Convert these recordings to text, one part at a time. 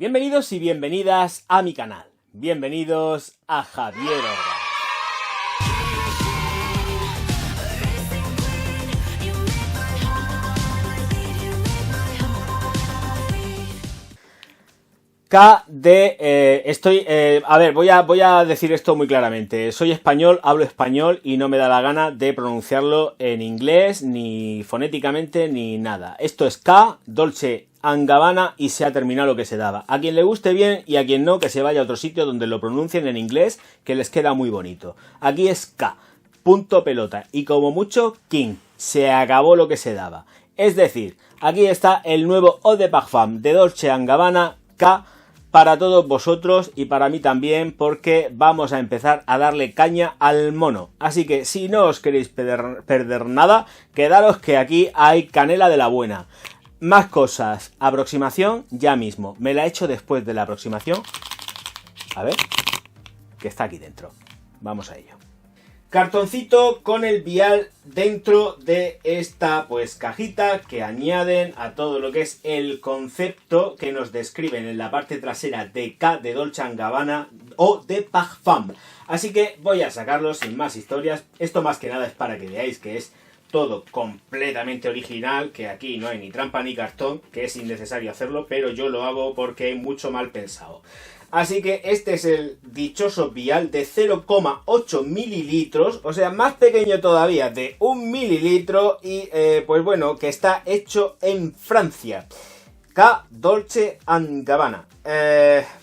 Bienvenidos y bienvenidas a mi canal. Bienvenidos a Javier Orgaz. A ver, voy a decir esto muy claramente. Soy español, hablo español y no me da la gana de pronunciarlo en inglés, ni fonéticamente, ni nada. Esto es K, Dolce & Gabbana y se ha terminado lo que se daba. A quien le guste bien y a quien no, que se vaya a otro sitio donde lo pronuncien en inglés, que les queda muy bonito. Aquí es K, punto pelota, y como mucho, King. Se acabó lo que se daba. Es decir, aquí está el nuevo Eau de Parfum de Dolce & Gabbana K, para todos vosotros y para mí también, porque vamos a empezar a darle caña al mono. Así que si no os queréis perder nada, quedaros que aquí hay canela de la buena. Más cosas, aproximación ya mismo. Me la he hecho después de la aproximación. A ver, que está aquí dentro. Vamos a ello. Cartoncito con el vial dentro de esta cajita que añaden a todo lo que es el concepto que nos describen en la parte trasera de K de Dolce & Gabbana o de Parfum. Así que voy a sacarlo sin más historias. Esto más que nada es para que veáis que es todo completamente original, que aquí no hay ni trampa ni cartón, que es innecesario hacerlo, pero yo lo hago porque hay mucho mal pensado. Así que este es el dichoso vial de 0,8 mililitros, o sea, más pequeño todavía, de 1 mililitro y, pues bueno, que está hecho en Francia. K Dolce & Gabbana.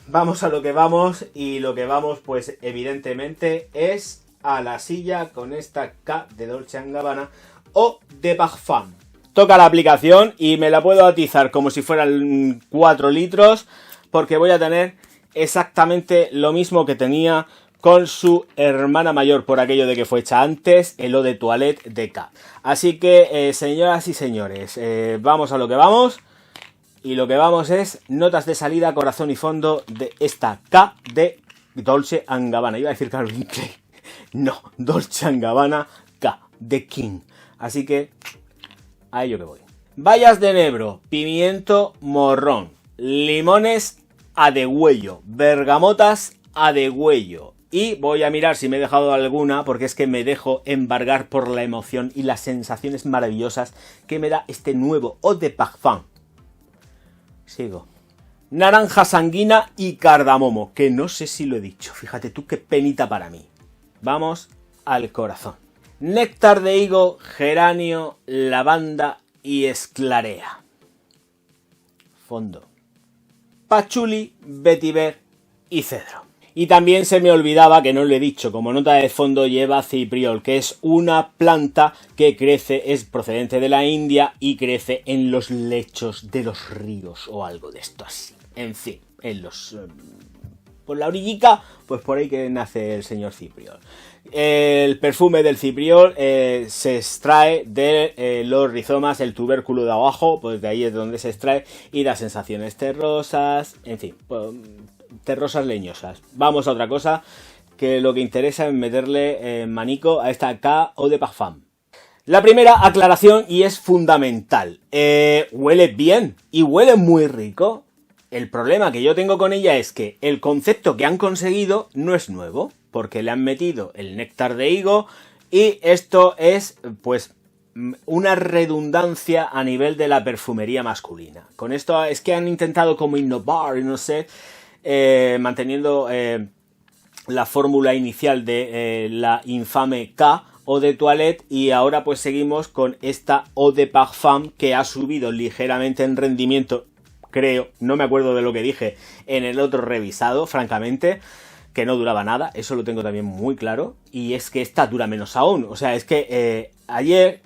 Vamos a lo que vamos, y lo que vamos, pues evidentemente, es a la silla con esta K de Dolce & Gabbana o de Parfum. Toca la aplicación y me la puedo atizar como si fueran 4 litros, porque voy a tener exactamente lo mismo que tenía con su hermana mayor, por aquello de que fue hecha antes, el Eau de Toilette de K. Así que, señoras y señores, vamos a lo que vamos. Y lo que vamos es notas de salida, corazón y fondo de esta K de Dolce & Gabbana. Iba a decir Calvin Klein. No, Dolce & Gabbana K de King. Así que, a ello que voy. Bayas de enebro, pimiento morrón, limones a degüello, bergamotas a degüello. Y voy a mirar si me he dejado alguna, porque es que me dejo embargar por la emoción y las sensaciones maravillosas que me da este nuevo Eau de Parfum. Sigo. Naranja sanguina y cardamomo, que no sé si lo he dicho. Fíjate tú qué penita para mí. Vamos al corazón. Néctar de higo, geranio, lavanda y esclarea. Fondo. Pachuli, vetiver y cedro. Y también se me olvidaba, que no lo he dicho, como nota de fondo lleva cipriol, que es una planta que crece, es procedente de la India y crece en los lechos de los ríos o algo de esto así. En fin, en los... por la orillica, pues por ahí que nace el señor cipriol. El perfume del cipriol se extrae de los rizomas, el tubérculo de abajo, pues de ahí es donde se extrae y da sensaciones terrosas, en fin, pues, terrosas leñosas. Vamos a otra cosa, que lo que interesa es meterle manico a esta K Eau de Parfum. La primera aclaración, y es fundamental, huele bien y huele muy rico. El problema que yo tengo con ella es que el concepto que han conseguido no es nuevo, porque le han metido el néctar de higo y esto es, pues, una redundancia a nivel de la perfumería masculina. Con esto es que han intentado como innovar, no sé, manteniendo la fórmula inicial de la infame K Eau de Toilette, y ahora pues seguimos con esta Eau de Parfum que ha subido ligeramente en rendimiento. Creo, no me acuerdo de lo que dije en el otro revisado, francamente, que no duraba nada, eso lo tengo también muy claro, y es que esta dura menos aún. O sea, es que ayer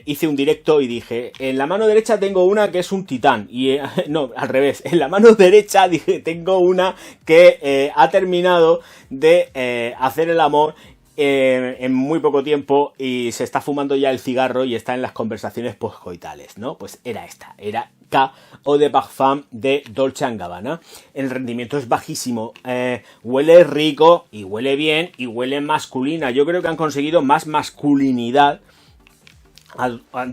hice un directo y dije, en la mano derecha tengo una que es un titán, y no, al revés, en la mano derecha dije, tengo una que ha terminado de hacer el amor en muy poco tiempo y se está fumando ya el cigarro y está en las conversaciones postcoitales, ¿no? Pues era esta, era K Eau de Parfum de Dolce & Gabbana. El rendimiento es bajísimo, huele rico y huele bien y huele masculina. Yo creo que han conseguido más masculinidad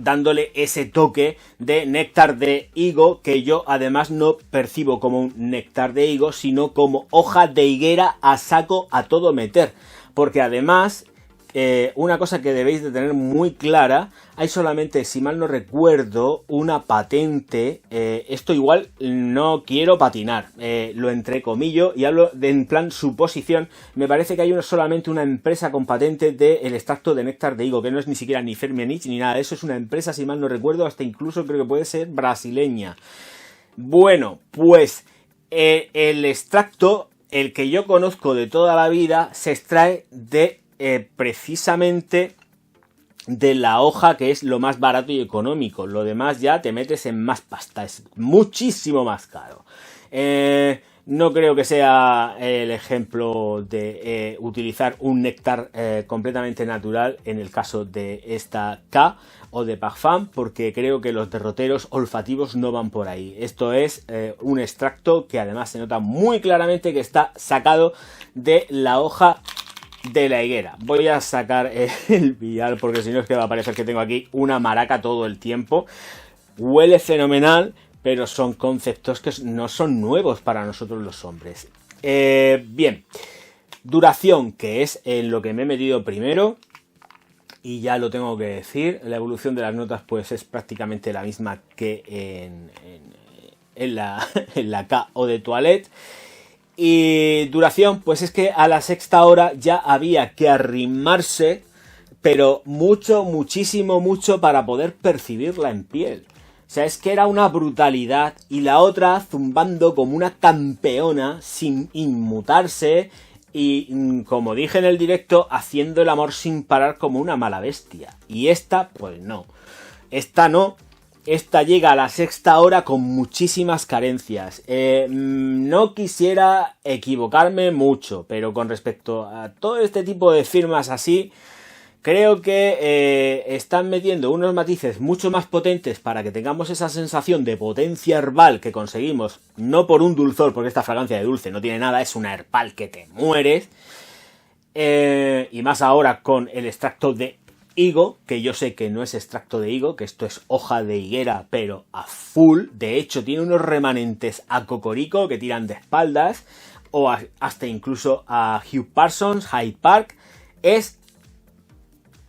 dándole ese toque de néctar de higo, que yo además no percibo como un néctar de higo, sino como hoja de higuera a saco a todo meter. Porque además, una cosa que debéis de tener muy clara, hay solamente, si mal no recuerdo, una patente, esto igual no quiero patinar, lo entrecomillo y hablo de en plan suposición, me parece que hay solamente una empresa con patente del extracto de néctar de higo, que no es ni siquiera ni Firmenich ni nada, eso es una empresa, si mal no recuerdo, hasta incluso creo que puede ser brasileña. Bueno, pues el extracto, el que yo conozco de toda la vida, se extrae de precisamente de la hoja, que es lo más barato y económico. Lo demás ya te metes en más pasta, es muchísimo más caro. No creo que sea el ejemplo de utilizar un néctar completamente natural en el caso de esta K o de Parfum, porque creo que los derroteros olfativos no van por ahí. Esto es un extracto que además se nota muy claramente que está sacado de la hoja de la higuera. Voy a sacar el vial porque si no es que va a parecer que tengo aquí una maraca todo el tiempo. Huele fenomenal, pero son conceptos que no son nuevos para nosotros los hombres. Bien, duración, que es en lo que me he metido primero, y ya lo tengo que decir, la evolución de las notas pues es prácticamente la misma que en la K o de Toilette. Y duración, pues es que a la sexta hora ya había que arrimarse, pero muchísimo para poder percibirla en piel. O sea, es que era una brutalidad, y la otra zumbando como una campeona sin inmutarse y, como dije en el directo, haciendo el amor sin parar como una mala bestia. Y esta, pues no. Esta no. Esta llega a la sexta hora con muchísimas carencias. No quisiera equivocarme mucho, pero con respecto a todo este tipo de firmas así, creo que están metiendo unos matices mucho más potentes para que tengamos esa sensación de potencia herbal que conseguimos, no por un dulzor, porque esta fragancia de dulce no tiene nada, es una herbal que te mueres. Y más ahora con el extracto de higo, que yo sé que no es extracto de higo, que esto es hoja de higuera, pero a full. De hecho, tiene unos remanentes a cocorico que tiran de espaldas, o hasta incluso a Hugh Parsons, Hyde Park. Es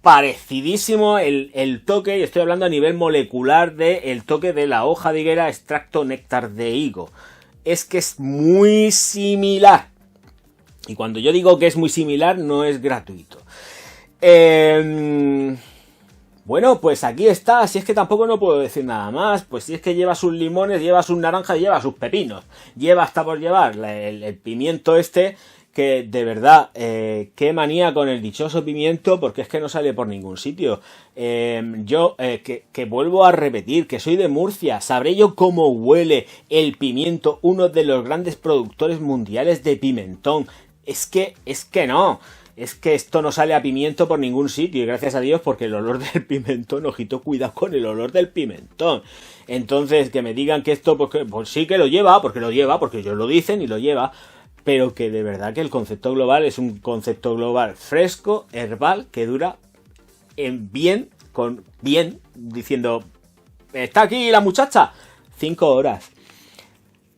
parecidísimo el toque, y estoy hablando a nivel molecular del toque de la hoja de higuera extracto néctar de higo. Es que es muy similar. Y cuando yo digo que es muy similar, no es gratuito. Bueno, pues aquí está. Si es que tampoco no puedo decir nada más. Pues si es que lleva sus limones, lleva sus naranjas, lleva sus pepinos. Lleva hasta por llevar el pimiento este, que de verdad, qué manía con el dichoso pimiento, porque es que no sale por ningún sitio. Yo, que vuelvo a repetir, que soy de Murcia, sabré yo cómo huele el pimiento, uno de los grandes productores mundiales de pimentón. Es que no. Es que esto no sale a pimiento por ningún sitio, y gracias a Dios, porque el olor del pimentón, ojito, cuidado con el olor del pimentón. Entonces, que me digan que esto, pues sí que lo lleva, porque ellos lo dicen y lo lleva, pero que de verdad que el concepto global es un concepto global fresco, herbal, que dura bien, diciendo, ¿está aquí la muchacha? 5 horas.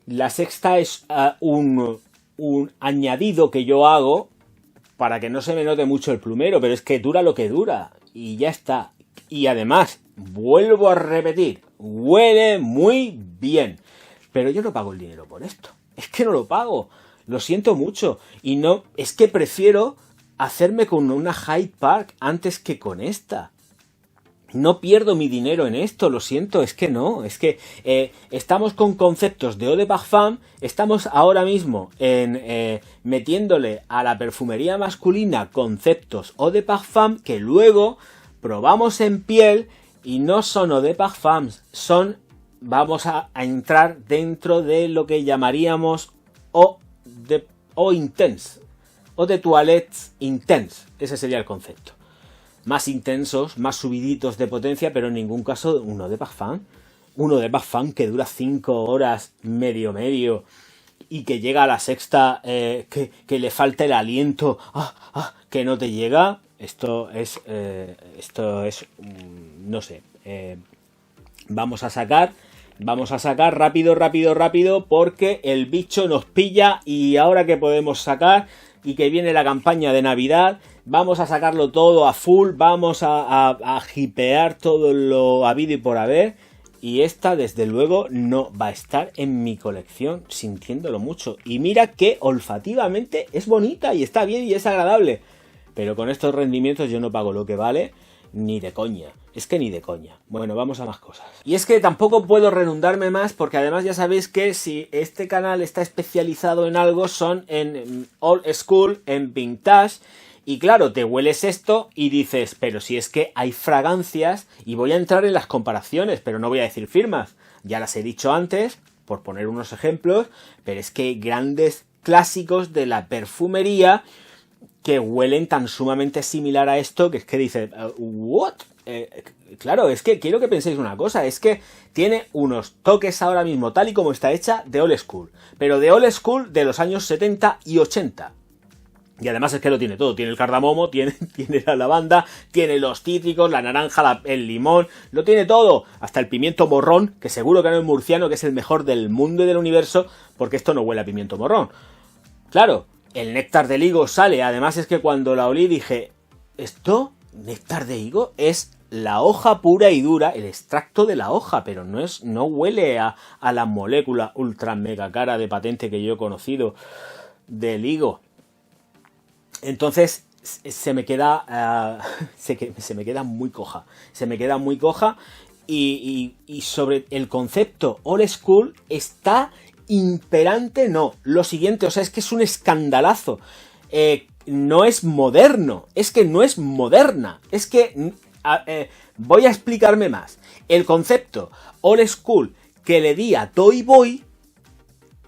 La sexta es un añadido que yo hago para que no se me note mucho el plumero, pero es que dura lo que dura y ya está. Y además, vuelvo a repetir, huele muy bien, pero yo no pago el dinero por esto. Es que no lo pago, lo siento mucho, y no, es que prefiero hacerme con una Hyde Park antes que con esta. No pierdo mi dinero en esto, lo siento, es que no, es que estamos con conceptos de eau de parfum, estamos ahora mismo metiéndole a la perfumería masculina conceptos eau de parfum que luego probamos en piel y no son eau de parfums, vamos a entrar dentro de lo que llamaríamos eau intense, eau de toilette intense, ese sería el concepto. Más intensos, más subiditos de potencia, pero en ningún caso uno de parfum. Uno de parfum que dura 5 horas medio, y que llega a la sexta, que le falta el aliento, que no te llega. esto es, no sé, vamos a sacar rápido, porque el bicho nos pilla. Y ahora que podemos sacar y que viene la campaña de Navidad, vamos a sacarlo todo a full, vamos a hipear todo lo habido y por haber. Y esta, desde luego, no va a estar en mi colección, sintiéndolo mucho. Y mira que olfativamente es bonita y está bien y es agradable. Pero con estos rendimientos yo no pago lo que vale, ni de coña. Es que ni de coña. Bueno, vamos a más cosas. Y es que tampoco puedo redundarme más, porque además ya sabéis que si este canal está especializado en algo, son en old school, en vintage. Y claro, te hueles esto y dices, pero si es que hay fragancias, y voy a entrar en las comparaciones, pero no voy a decir firmas. Ya las he dicho antes, por poner unos ejemplos, pero es que hay grandes clásicos de la perfumería que huelen tan sumamente similar a esto, que es que dices, ¿what? Claro, es que quiero que penséis una cosa, es que tiene unos toques ahora mismo, tal y como está hecha, de old school, pero de old school de los años 70 y 80. Y además es que lo tiene todo, tiene el cardamomo, tiene la lavanda, tiene los cítricos, la naranja, el limón, lo tiene todo, hasta el pimiento morrón, que seguro que no es murciano, que es el mejor del mundo y del universo, porque esto no huele a pimiento morrón. Claro, el néctar del higo sale, además es que cuando la olí dije, ¿esto, néctar de higo? Es la hoja pura y dura, el extracto de la hoja, pero no huele a la molécula ultra mega cara de patente que yo he conocido del higo. Entonces se me queda muy coja. Se me queda muy coja. Y sobre el concepto old school está imperante, no. Lo siguiente, o sea, es que es un escandalazo. No es moderno. Es que no es moderna. Es que voy a explicarme más. El concepto old school que le di a Toy Boy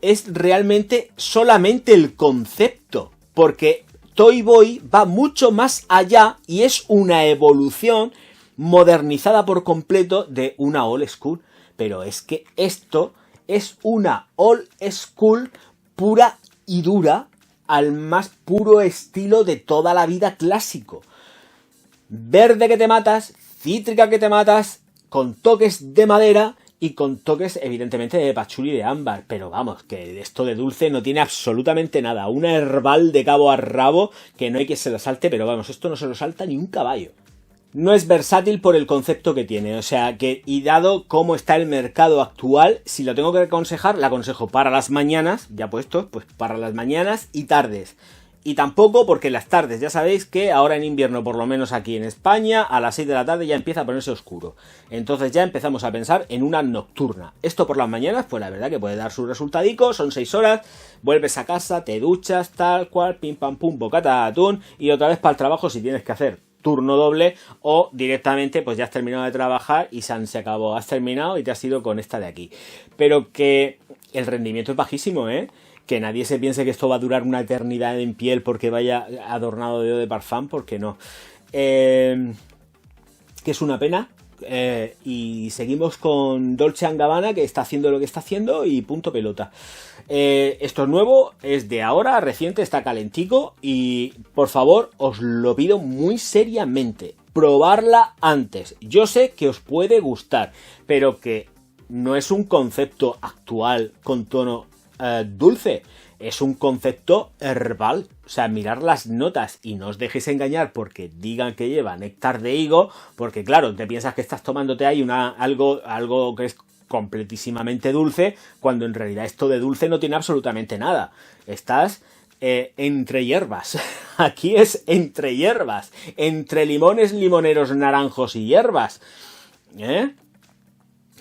es realmente solamente el concepto. Porque Toy Boy va mucho más allá y es una evolución modernizada por completo de una old school. Pero es que esto es una old school pura y dura al más puro estilo de toda la vida clásico. Verde que te matas, cítrica que te matas, con toques de madera y con toques evidentemente de pachuli y de ámbar, pero vamos, que esto de dulce no tiene absolutamente nada, una herbal de cabo a rabo que no hay que se lo salte, pero vamos, esto no se lo salta ni un caballo. No es versátil por el concepto que tiene, o sea que, y dado cómo está el mercado actual, si lo tengo que aconsejar, la aconsejo para las mañanas, ya puesto, pues para las mañanas y tardes. Y tampoco porque las tardes, ya sabéis que ahora en invierno, por lo menos aquí en España, a las 6 de la tarde ya empieza a ponerse oscuro. Entonces ya empezamos a pensar en una nocturna. Esto por las mañanas, pues la verdad que puede dar su resultadico, son 6 horas, vuelves a casa, te duchas, tal cual, pim pam pum, bocata de atún, y otra vez para el trabajo si tienes que hacer turno doble o directamente pues ya has terminado de trabajar y se acabó, has terminado y te has ido con esta de aquí. Pero que el rendimiento es bajísimo, que nadie se piense que esto va a durar una eternidad en piel porque vaya adornado de eau de parfum, porque no. Que es una pena. Y seguimos con Dolce & Gabbana, que está haciendo lo que está haciendo y punto pelota. Esto es nuevo, es de ahora, reciente, está calentico y por favor os lo pido muy seriamente, probarla antes. Yo sé que os puede gustar, pero que no es un concepto actual con tono dulce, es un concepto herbal. O sea, mirar las notas y no os dejéis engañar porque digan que lleva néctar de higo, porque claro, te piensas que estás tomándote ahí algo que es completísimamente dulce, cuando en realidad esto de dulce no tiene absolutamente nada. Estás entre hierbas. Aquí es entre hierbas, entre limones, limoneros, naranjos y hierbas.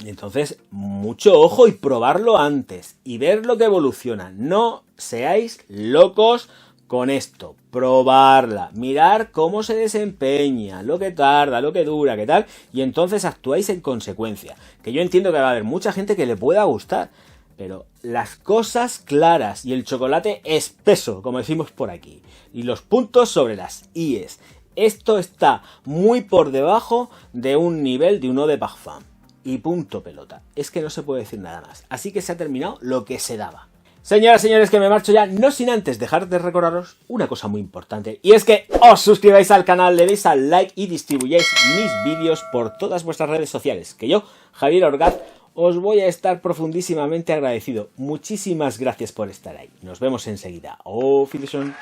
Entonces, mucho ojo y probarlo antes y ver lo que evoluciona. No seáis locos con esto. Probarla, mirar cómo se desempeña, lo que tarda, lo que dura, qué tal, y entonces actuáis en consecuencia. Que yo entiendo que va a haber mucha gente que le pueda gustar, pero las cosas claras y el chocolate espeso, como decimos por aquí, y los puntos sobre las IES. Esto está muy por debajo de un nivel de un eau de parfum. Y punto pelota. Es que no se puede decir nada más. Así que se ha terminado lo que se daba. Señoras, señores, que me marcho ya, no sin antes dejar de recordaros una cosa muy importante, y es que os suscribáis al canal, le deis al like y distribuyáis mis vídeos por todas vuestras redes sociales, que yo, Javier Orgaz, os voy a estar profundísimamente agradecido. Muchísimas gracias por estar ahí. Nos vemos enseguida. Auf Wiedersehen.